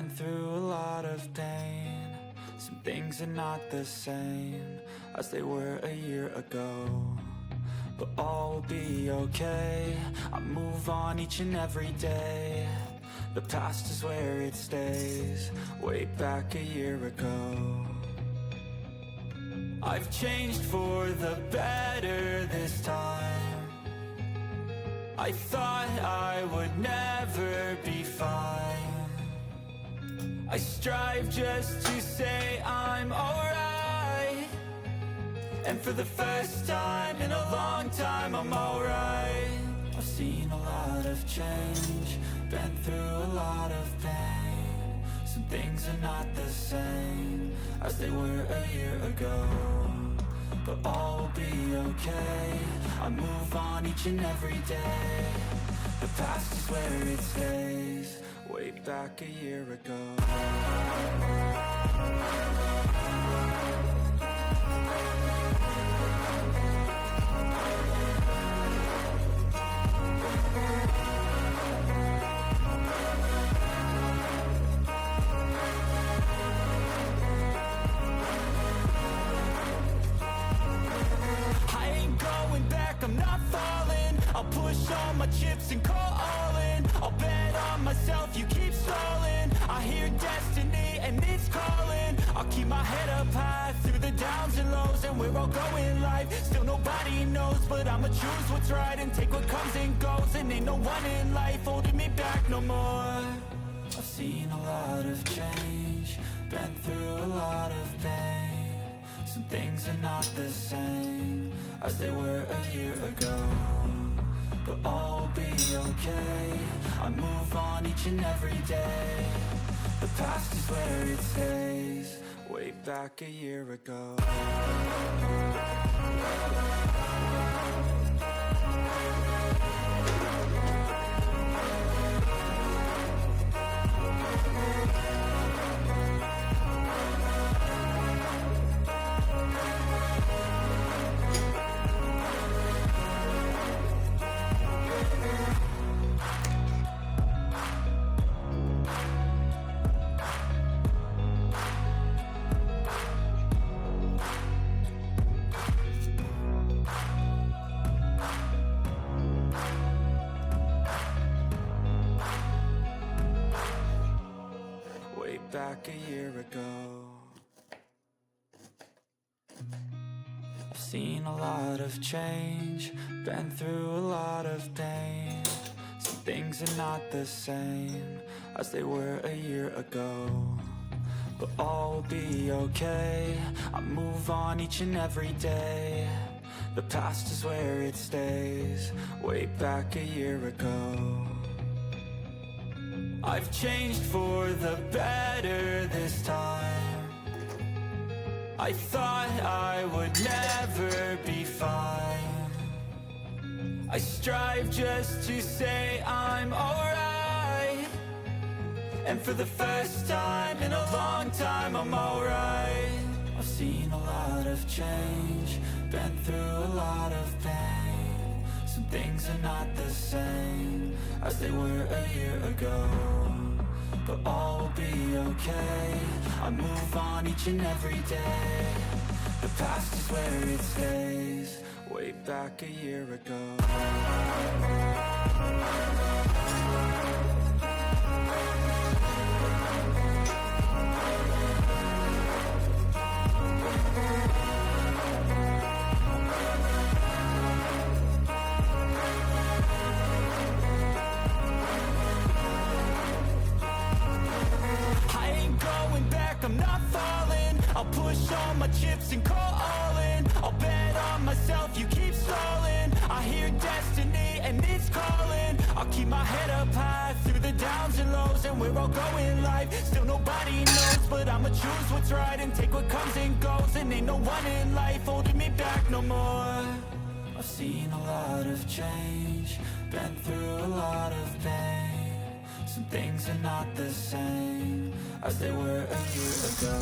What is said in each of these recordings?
been through a lot of pain. Some things are not the same as they were a year ago, but all will be okay. I move on each and every day. The past is where it stays, way back a year ago. I've changed for the better this time. I thought I would never be fine. I strive just to say I'm alright, and for the first time in a long time I'm alright. I've seen a lot of change, been through a lot of pain. Some things are not the same as they were a year ago, but all will be okay. I move on each and every day. The past is where it stays, way back a year ago. I'm not falling, I'll push all my chips and call all in. I'll bet on myself, you keep stalling. I hear destiny and it's calling. I'll keep my head up high through the downs and lows, and we're all going life. Still nobody knows, but I'ma choose what's right and take what comes and goes. And ain't no one in life holding me back no more. I've seen a lot of change, been through a lot of pain. Some things are not the same as they were a year ago, but all will be okay. I move on each and every day. The past is where it stays, way back a year ago. Back a year ago, I've seen a lot of change, been through a lot of pain. Some things are not the same as they were a year ago, but all will be okay. I move on each and every day. The past is where it stays, way back a year ago. I've changed for the better this time. I thought I would never be fine. I strive just to say I'm alright, and for the first time in a long time I'm alright. I've seen a lot of change, been through a lot of pain. Some things are not the same as they were a year ago, but all will be okay. I move on each and every day. The past is where it stays, way back a year ago. I'm not falling, I'll push all my chips and call all in. I'll bet on myself, you keep stalling. I hear destiny and it's calling. I'll keep my head up high through the downs and lows, and we're all going life. Still nobody knows, but I'ma choose what's right and take what comes and goes. And ain't no one in life holding me back no more. I've seen a lot of change, been through a lot of pain. Some things are not the same as they were a year ago,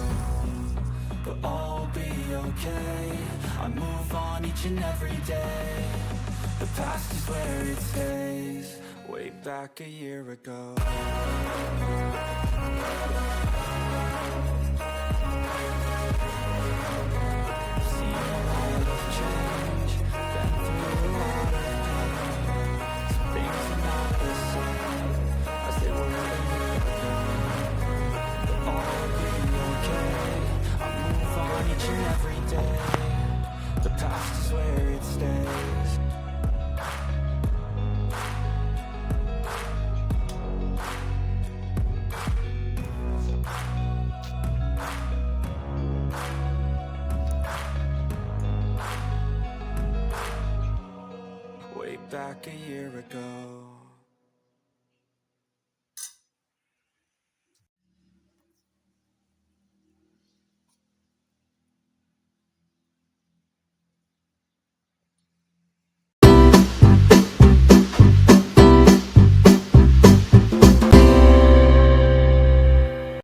but all will be okay. I move on each and every day. The past is where it stays, way back a year ago. Seen a lot of change, been through a lot of pain. Some things are not the same as they were when you were. But all will be okay. I move on each and every day. The past is where it stays. Way back a year ago,